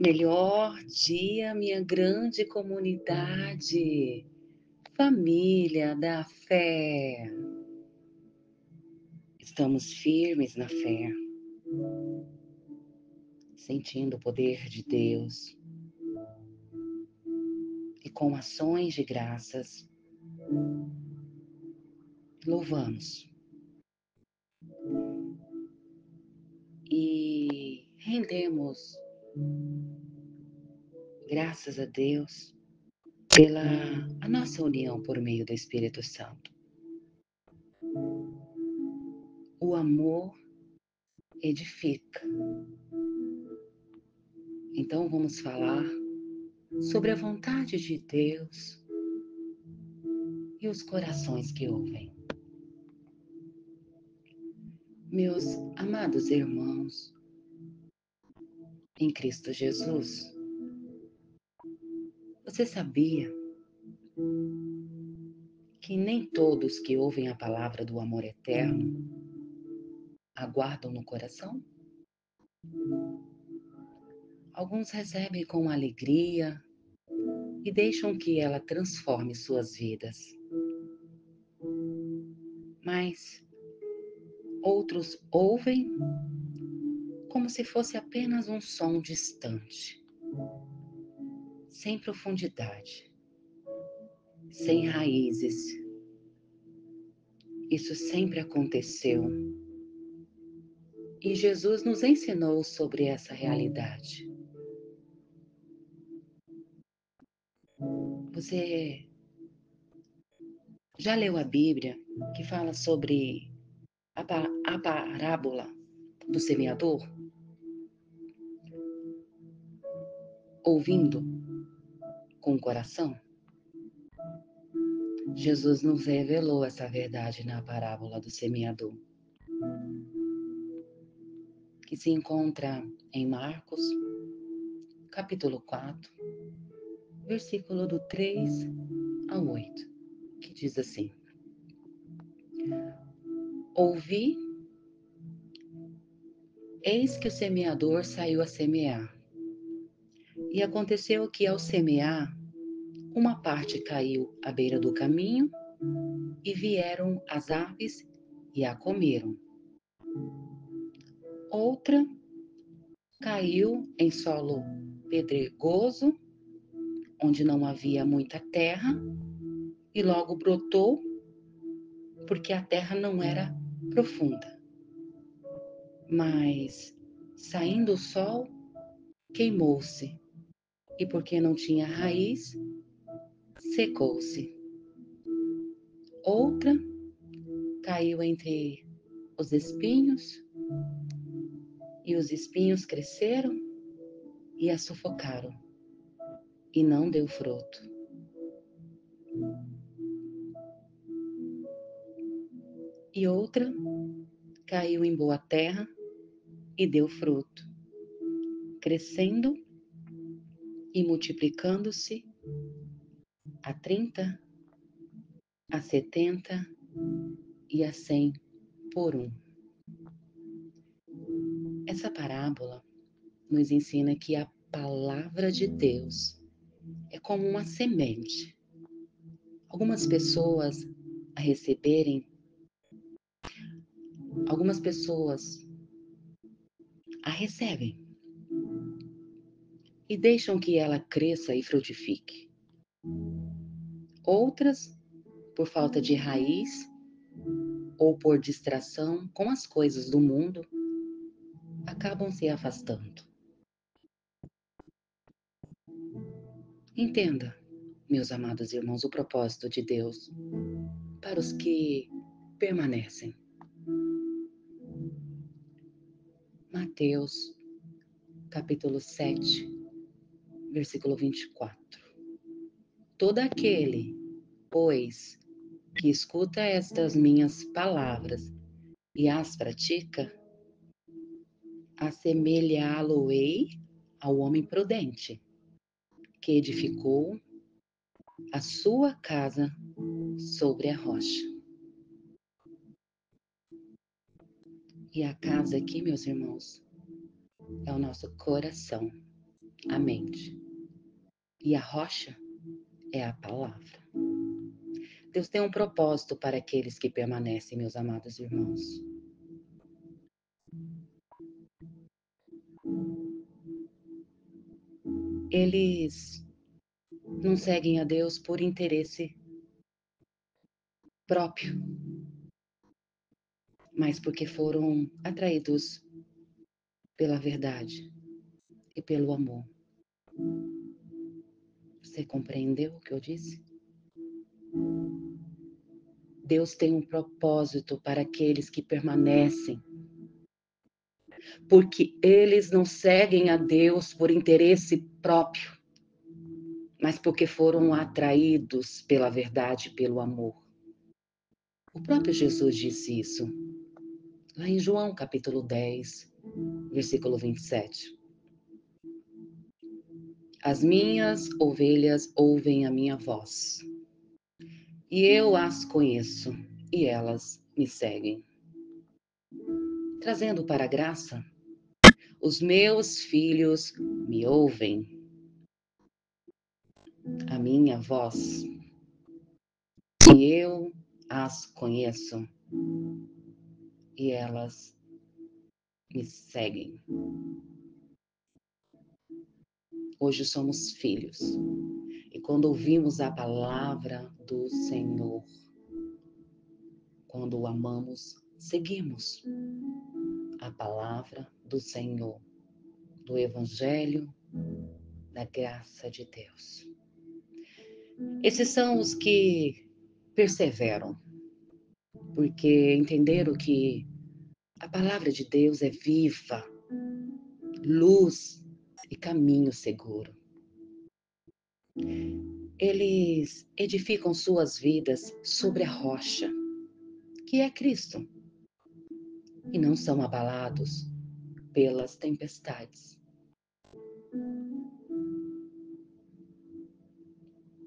Melhor dia, minha grande comunidade, família da fé. Estamos firmes na fé, sentindo o poder de Deus e com ações de graças, louvamos e rendemos graças a Deus pela a nossa união por meio do Espírito Santo. O amor edifica. Então vamos falar sobre a vontade de Deus e os corações que ouvem. Meus amados irmãos, em Cristo Jesus, você sabia que nem todos que ouvem a palavra do amor eterno aguardam no coração? Alguns recebem com alegria e deixam que ela transforme suas vidas. Mas outros ouvem como se fosse apenas um som distante, sem profundidade, sem raízes. Isso sempre aconteceu. E Jesus nos ensinou sobre essa realidade. Você já leu a Bíblia que fala sobre a parábola do semeador? Ouvindo com o coração? Jesus nos revelou essa verdade na parábola do semeador, que se encontra em Marcos, capítulo 4, versículo do 3 ao 8, que diz assim: Ouvi, eis que o semeador saiu a semear. E aconteceu que, ao semear, uma parte caiu à beira do caminho, e vieram as aves e a comeram. Outra caiu em solo pedregoso, onde não havia muita terra, e logo brotou, porque a terra não era profunda. Mas, saindo o sol, queimou-se, e porque não tinha raiz, secou-se. Outra caiu entre os espinhos, e os espinhos cresceram e a sufocaram, e não deu fruto. E outra caiu em boa terra e deu fruto, crescendo e multiplicando-se a 30, a 70 e a 100 por um. Essa parábola nos ensina que a palavra de Deus é como uma semente. Algumas pessoas a receberem, algumas pessoas a recebem e deixam que ela cresça e frutifique. Outras, por falta de raiz ou por distração com as coisas do mundo, acabam se afastando. Entenda, meus amados irmãos, o propósito de Deus para os que permanecem. Mateus, capítulo 7, versículo 24. Todo aquele, pois, que escuta estas minhas palavras e as pratica, assemelhá-lo-ei ao homem prudente, que edificou a sua casa sobre a rocha. E a casa aqui, meus irmãos, é o nosso coração. a mente. E a rocha é a palavra. Deus tem um propósito para aqueles que permanecem, meus amados irmãos. Eles não seguem a Deus por interesse próprio, mas porque foram atraídos pela verdade e pelo amor. Você compreendeu o que eu disse? Deus tem um propósito para aqueles que permanecem, porque eles não seguem a Deus por interesse próprio, mas porque foram atraídos pela verdade e pelo amor. O próprio Jesus disse isso, lá em João capítulo 10, versículo 27. As minhas ovelhas ouvem a minha voz, e eu as conheço, e elas me seguem. Trazendo para a graça, os meus filhos me ouvem, a minha voz, e eu as conheço, e elas me seguem. Hoje somos filhos, e quando ouvimos a palavra do Senhor, quando o amamos, seguimos a palavra do Senhor, do Evangelho, da graça de Deus. Esses são os que perseveram, porque entenderam que a palavra de Deus é viva, luz e caminho seguro. Eles edificam suas vidas sobre a rocha, que é Cristo, e não são abalados pelas tempestades.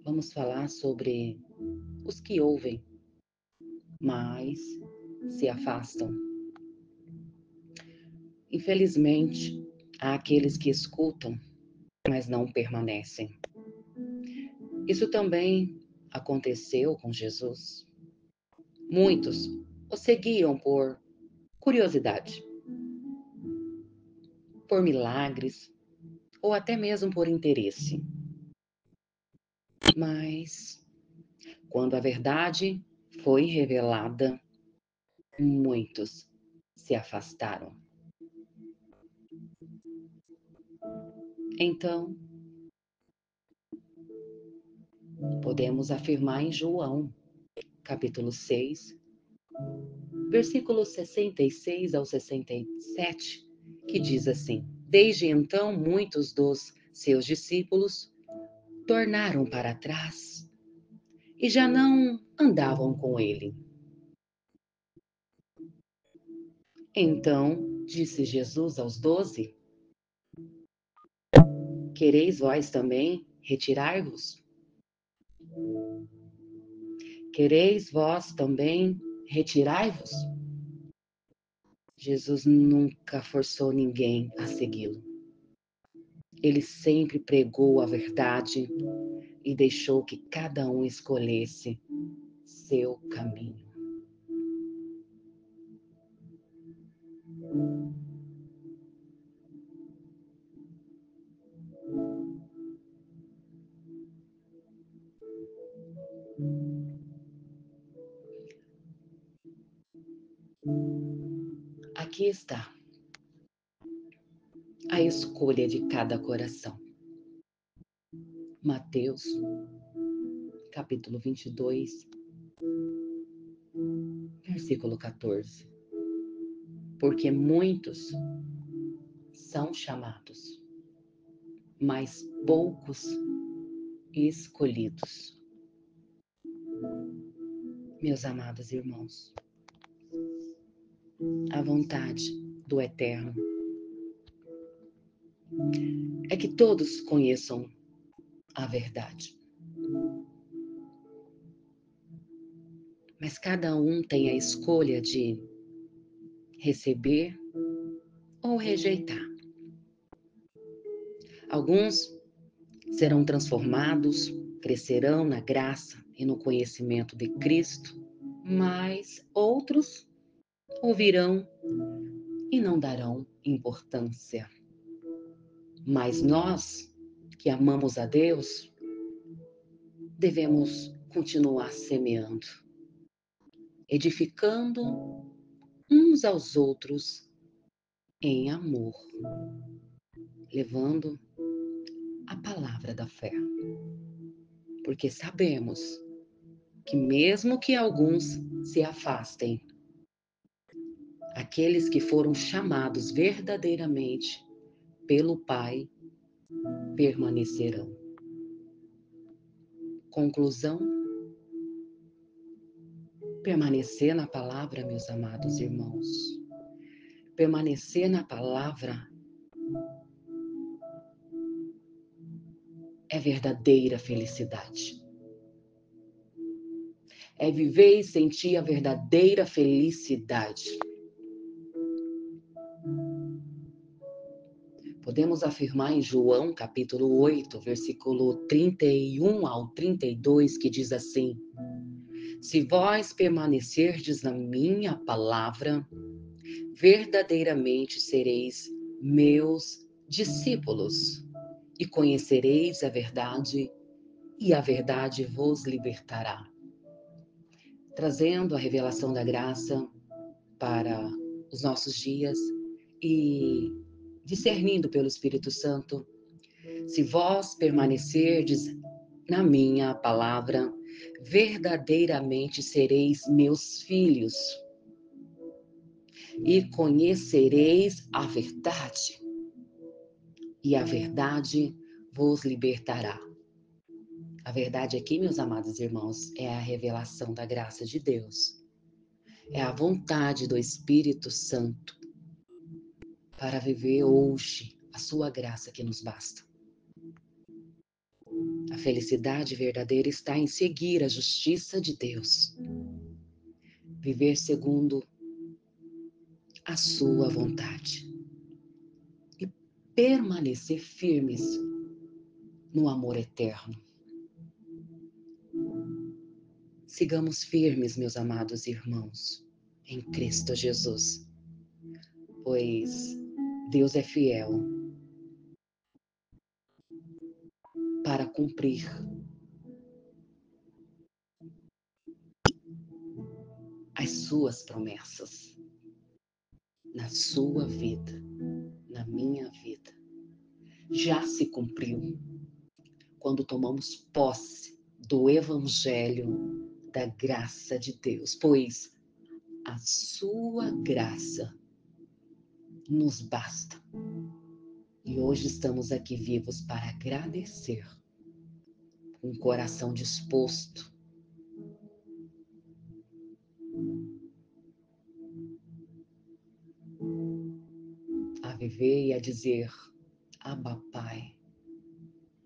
Vamos falar sobre os que ouvem, mas se afastam. Infelizmente, há aqueles que escutam, mas não permanecem. Isso também aconteceu com Jesus. Muitos o seguiam por curiosidade, por milagres ou até mesmo por interesse. Mas, quando a verdade foi revelada, muitos se afastaram. Então, podemos afirmar em João, capítulo 6, versículos 66 ao 67, que diz assim: Desde então, muitos dos seus discípulos tornaram para trás e já não andavam com ele. Então disse Jesus aos 12: Quereis vós também retirar-vos? Quereis vós também retirai-vos? Jesus nunca forçou ninguém a segui-lo. Ele sempre pregou a verdade e deixou que cada um escolhesse seu caminho. Aqui está a escolha de cada coração. Mateus, capítulo 22, versículo 14. Porque muitos são chamados, mas poucos escolhidos. Meus amados irmãos, a vontade do Eterno é que todos conheçam a verdade. Mas cada um tem a escolha de receber ou rejeitar. Alguns serão transformados, crescerão na graça e no conhecimento de Cristo, mas outros ouvirão e não darão importância. Mas nós, que amamos a Deus, devemos continuar semeando, edificando uns aos outros em amor, levando a palavra da fé. Porque sabemos que mesmo que alguns se afastem, aqueles que foram chamados verdadeiramente pelo Pai permanecerão. Conclusão: permanecer na palavra, meus amados irmãos. Permanecer na palavra é verdadeira felicidade. É viver e sentir a verdadeira felicidade. Podemos afirmar em João, capítulo 8, versículo 31 ao 32, que diz assim: Se vós permanecerdes na minha palavra, verdadeiramente sereis meus discípulos, e conhecereis a verdade, e a verdade vos libertará. Trazendo a revelação da graça para os nossos dias e discernindo pelo Espírito Santo, se vós permanecerdes na minha palavra, verdadeiramente sereis meus filhos e conhecereis a verdade, e a verdade vos libertará. A verdade aqui, meus amados irmãos, é a revelação da graça de Deus. É a vontade do Espírito Santo para viver hoje a sua graça que nos basta. A felicidade verdadeira está em seguir a justiça de Deus, viver segundo a sua vontade e permanecer firmes no amor eterno. Sigamos firmes, meus amados irmãos, em Cristo Jesus, pois Deus é fiel para cumprir as suas promessas na sua vida, na minha vida. Já se cumpriu quando tomamos posse do Evangelho da graça de Deus, pois a sua graça nos basta. E hoje estamos aqui vivos para agradecer, com o coração disposto a viver e a dizer: Abba, Pai,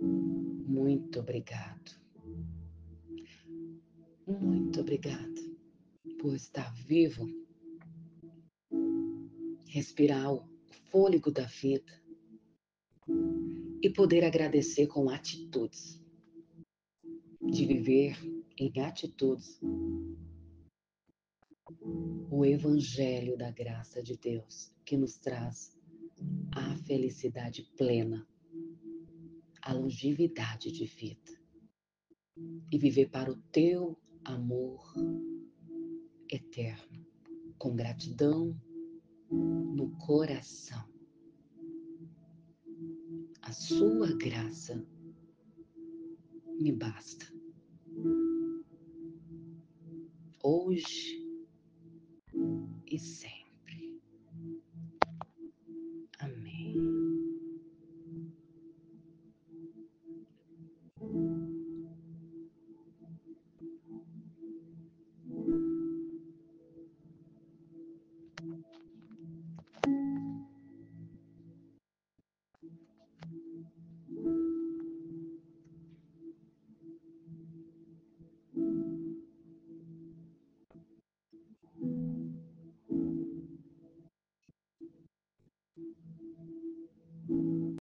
muito obrigado. Muito obrigado por estar vivo, respirar o fôlego da vida e poder agradecer com atitudes, de viver em atitudes o Evangelho da graça de Deus, que nos traz a felicidade plena, a longevidade de vida e viver para o teu amor eterno, com gratidão no coração. A sua graça me basta. Hoje e sempre.